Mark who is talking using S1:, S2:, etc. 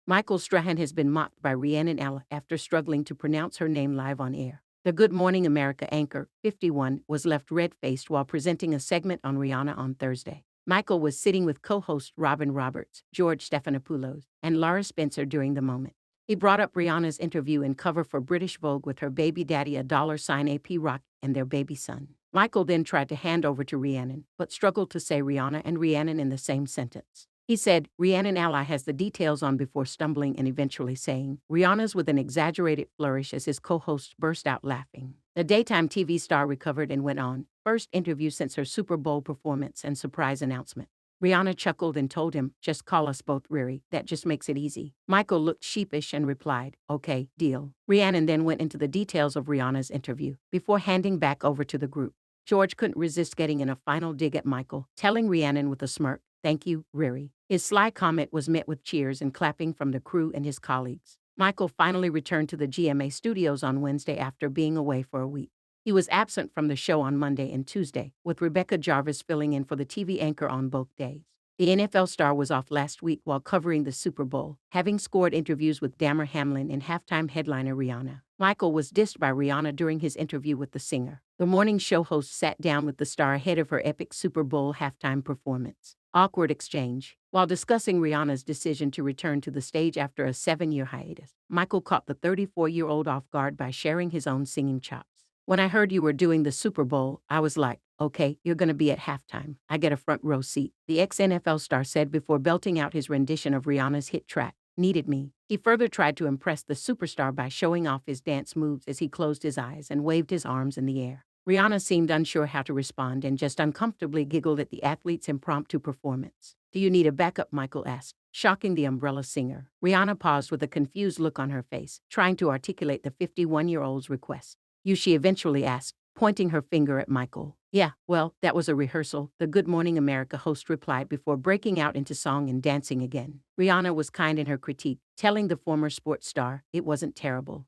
S1: Michael Strahan has been mocked by Rhiannon Ally after struggling to pronounce her name live on air. The Good Morning America anchor, 51, was left red-faced while presenting a segment on Rihanna on Thursday. Michael was sitting with co-host Robin Roberts, George Stephanopoulos, and Lara Spencer during the moment. He brought up Rihanna's interview and cover for British Vogue with her baby daddy $AP Rock and their baby son. Michael then tried to hand over to Rhiannon, but struggled to say Rihanna and Rhiannon in the same sentence. He said, Rhiannon Ally has the details on before stumbling and eventually saying, Rihanna's with an exaggerated flourish as his co-host burst out laughing. The daytime TV star recovered and went on, first interview since her Super Bowl performance and surprise announcement. Rihanna chuckled and told him, just call us both Riri, that just makes it easy. Michael looked sheepish and replied, okay, deal. Rhiannon then went into the details of Rihanna's interview, before handing back over to the group. George couldn't resist getting in a final dig at Michael, telling Rhiannon with a smirk, thank you, Riri. His sly comment was met with cheers and clapping from the crew and his colleagues. Michael finally returned to the GMA studios on Wednesday after being away for a week. He was absent from the show on Monday and Tuesday, with Rebecca Jarvis filling in for the TV anchor on both days. The NFL star was off last week while covering the Super Bowl, having scored interviews with Damar Hamlin and halftime headliner Rihanna. Michael was dissed by Rihanna during his interview with the singer. The morning show host sat down with the star ahead of her epic Super Bowl halftime performance. Awkward exchange. While discussing Rihanna's decision to return to the stage after a 7-year hiatus, Michael caught the 34-year-old off guard by sharing his own singing chops. When I heard you were doing the Super Bowl, I was like, okay, you're going to be at halftime. I get a front row seat, the ex-NFL star said before belting out his rendition of Rihanna's hit track, Needed Me. He further tried to impress the superstar by showing off his dance moves as he closed his eyes and waved his arms in the air. Rihanna seemed unsure how to respond and just uncomfortably giggled at the athlete's impromptu performance. Do you need a backup? Michael asked, shocking the umbrella singer. Rihanna paused with a confused look on her face, trying to articulate the 51-year-old's request. She eventually asked, pointing her finger at Michael. Yeah, well, that was a rehearsal, the Good Morning America host replied before breaking out into song and dancing again. Rihanna was kind in her critique, telling the former sports star it wasn't terrible.